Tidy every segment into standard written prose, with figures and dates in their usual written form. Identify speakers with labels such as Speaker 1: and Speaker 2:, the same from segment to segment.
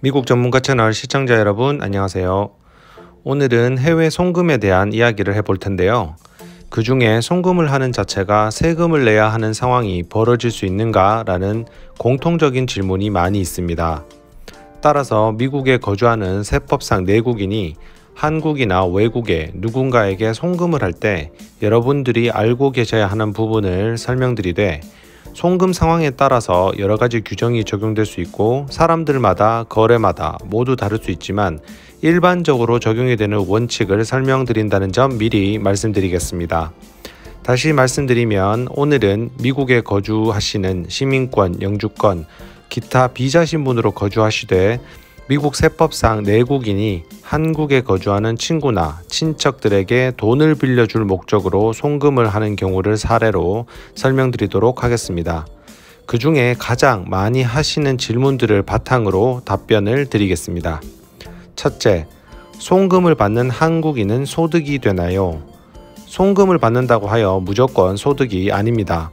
Speaker 1: 미국 전문가 채널 시청자 여러분 안녕하세요. 오늘은 해외 송금에 대한 이야기를 해볼 텐데요. 그 중에 송금을 하는 자체가 세금을 내야 하는 상황이 벌어질 수 있는가 라는 공통적인 질문이 많이 있습니다. 따라서 미국에 거주하는 세법상 내국인이 한국이나 외국에 누군가에게 송금을 할 때 여러분들이 알고 계셔야 하는 부분을 설명드리되, 송금 상황에 따라서 여러 가지 규정이 적용될 수 있고 사람들마다 거래마다 모두 다를 수 있지만 일반적으로 적용이 되는 원칙을 설명드린다는 점 미리 말씀드리겠습니다. 다시 말씀드리면 오늘은 미국에 거주하시는 시민권, 영주권, 기타 비자 신분으로 거주하시되 미국 세법상 내국인이 한국에 거주하는 친구나 친척들에게 돈을 빌려줄 목적으로 송금을 하는 경우를 사례로 설명드리도록 하겠습니다. 그 중에 가장 많이 하시는 질문들을 바탕으로 답변을 드리겠습니다. 첫째, 송금을 받는 한국인은 소득이 되나요? 송금을 받는다고 하여 무조건 소득이 아닙니다.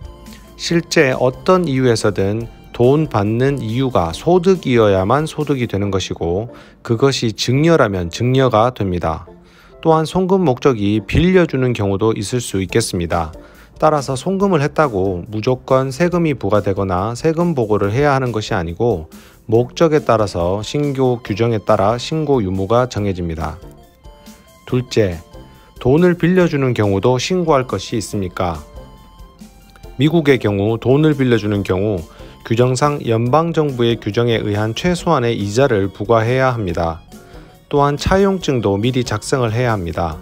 Speaker 1: 실제 어떤 이유에서든 돈 받는 이유가 소득이어야만 소득이 되는 것이고, 그것이 증여라면 증여가 됩니다. 또한 송금 목적이 빌려주는 경우도 있을 수 있겠습니다. 따라서 송금을 했다고 무조건 세금이 부과되거나 세금 보고를 해야 하는 것이 아니고 목적에 따라서 신고 규정에 따라 신고 유무가 정해집니다. 둘째, 돈을 빌려주는 경우도 신고할 것이 있습니까? 미국의 경우 돈을 빌려주는 경우 규정상 연방정부의 규정에 의한 최소한의 이자를 부과해야 합니다. 또한 차용증도 미리 작성을 해야 합니다.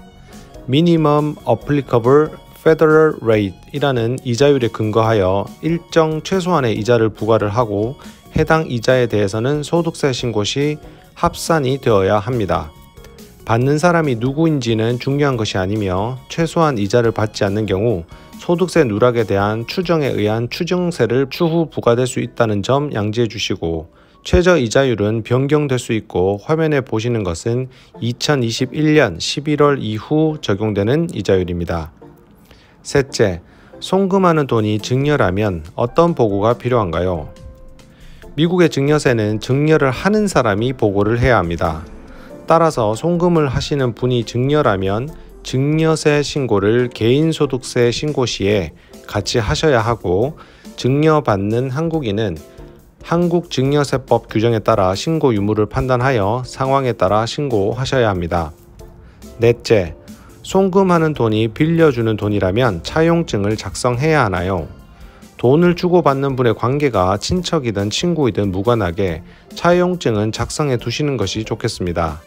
Speaker 1: Minimum Applicable Federal Rate 이라는 이자율에 근거하여 일정 최소한의 이자를 부과를 하고, 해당 이자에 대해서는 소득세 신고 시 합산이 되어야 합니다. 받는 사람이 누구인지는 중요한 것이 아니며 최소한 이자를 받지 않는 경우 소득세 누락에 대한 추정에 의한 추정세를 추후 부과될 수 있다는 점 양지해 주시고, 최저 이자율은 변경될 수 있고 화면에 보시는 것은 2021년 11월 이후 적용되는 이자율입니다. 셋째, 송금하는 돈이 증여라면 어떤 보고가 필요한가요? 미국의 증여세는 증여를 하는 사람이 보고를 해야 합니다. 따라서 송금을 하시는 분이 증여라면 증여세 신고를 개인소득세 신고 시에 같이 하셔야 하고, 증여받는 한국인은 한국증여세법 규정에 따라 신고 유무를 판단하여 상황에 따라 신고하셔야 합니다. 넷째, 송금하는 돈이 빌려주는 돈이라면 차용증을 작성해야 하나요? 돈을 주고받는 분의 관계가 친척이든 친구이든 무관하게 차용증은 작성해 두시는 것이 좋겠습니다.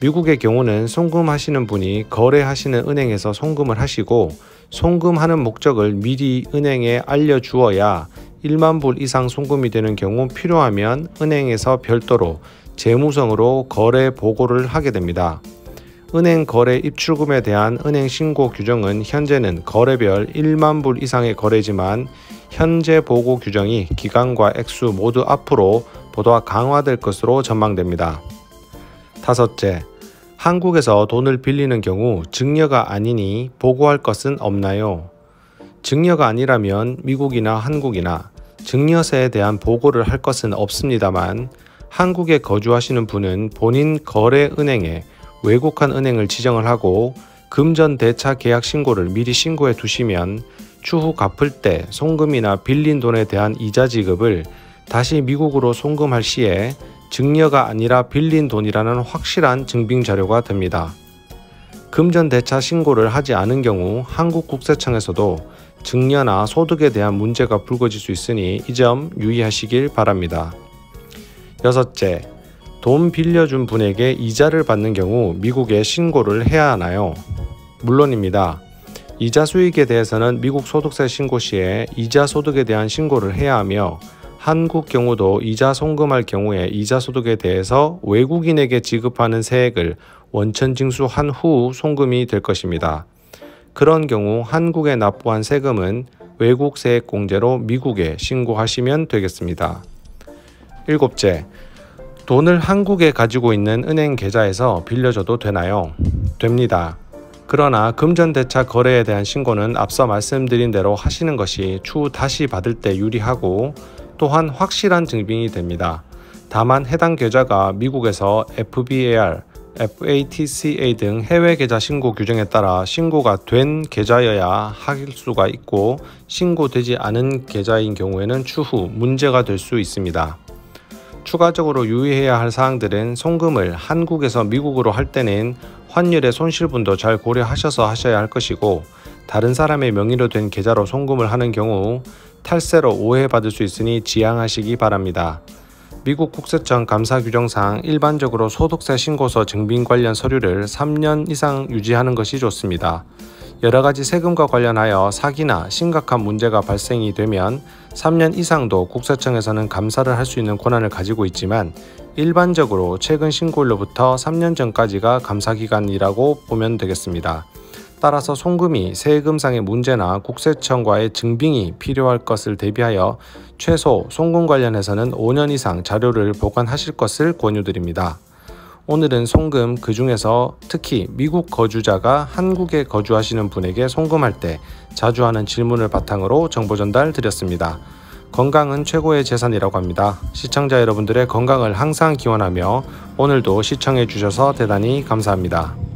Speaker 1: 미국의 경우는 송금하시는 분이 거래하시는 은행에서 송금을 하시고 송금하는 목적을 미리 은행에 알려주어야 1만 불 이상 송금이 되는 경우 필요하면 은행에서 별도로 재무성으로 거래 보고를 하게 됩니다. 은행 거래 입출금에 대한 은행 신고 규정은 현재는 거래별 1만 불 이상의 거래지만 현재 보고 규정이 기간과 액수 모두 앞으로 보다 강화될 것으로 전망됩니다. 다섯째, 한국에서 돈을 빌리는 경우 증여가 아니니 보고할 것은 없나요? 증여가 아니라면 미국이나 한국이나 증여세에 대한 보고를 할 것은 없습니다만, 한국에 거주하시는 분은 본인 거래 은행에 외국한 은행을 지정을 하고 금전 대차 계약 신고를 미리 신고해 두시면 추후 갚을 때 송금이나 빌린 돈에 대한 이자 지급을 다시 미국으로 송금할 시에 증여가 아니라 빌린 돈이라는 확실한 증빙 자료가 됩니다. 금전 대차 신고를 하지 않은 경우 한국국세청에서도 증여나 소득에 대한 문제가 불거질 수 있으니 이 점 유의하시길 바랍니다. 여섯째, 돈 빌려준 분에게 이자를 받는 경우 미국에 신고를 해야 하나요? 물론입니다. 이자 수익에 대해서는 미국 소득세 신고 시에 이자 소득에 대한 신고를 해야 하며, 한국 경우도 이자 송금할 경우에 이자 소득에 대해서 외국인에게 지급하는 세액을 원천 징수한 후 송금이 될 것입니다. 그런 경우 한국에 납부한 세금은 외국 세액 공제로 미국에 신고하시면 되겠습니다. 일곱째, 돈을 한국에 가지고 있는 은행 계좌에서 빌려줘도 되나요? 됩니다. 그러나 금전대차 거래에 대한 신고는 앞서 말씀드린 대로 하시는 것이 추후 다시 받을 때 유리하고 또한 확실한 증빙이 됩니다. 다만 해당 계좌가 미국에서 FBAR, FATCA 등 해외 계좌 신고 규정에 따라 신고가 된 계좌여야 할 수가 있고, 신고되지 않은 계좌인 경우에는 추후 문제가 될 수 있습니다. 추가적으로 유의해야 할 사항들은 송금을 한국에서 미국으로 할 때는 환율의 손실분도 잘 고려하셔서 하셔야 할 것이고, 다른 사람의 명의로 된 계좌로 송금을 하는 경우 탈세로 오해받을 수 있으니 지양하시기 바랍니다. 미국 국세청 감사 규정상 일반적으로 소득세 신고서 증빙 관련 서류를 3년 이상 유지하는 것이 좋습니다. 여러가지 세금과 관련하여 사기나 심각한 문제가 발생이 되면 3년 이상도 국세청에서는 감사를 할 수 있는 권한을 가지고 있지만, 일반적으로 최근 신고일로부터 3년 전까지가 감사기간이라고 보면 되겠습니다. 따라서 송금이 세금상의 문제나 국세청과의 증빙이 필요할 것을 대비하여 최소 송금 관련해서는 5년 이상 자료를 보관하실 것을 권유드립니다. 오늘은 송금, 그 중에서 특히 미국 거주자가 한국에 거주하시는 분에게 송금할 때 자주 하는 질문을 바탕으로 정보 전달 드렸습니다. 건강은 최고의 재산이라고 합니다. 시청자 여러분들의 건강을 항상 기원하며 오늘도 시청해 주셔서 대단히 감사합니다.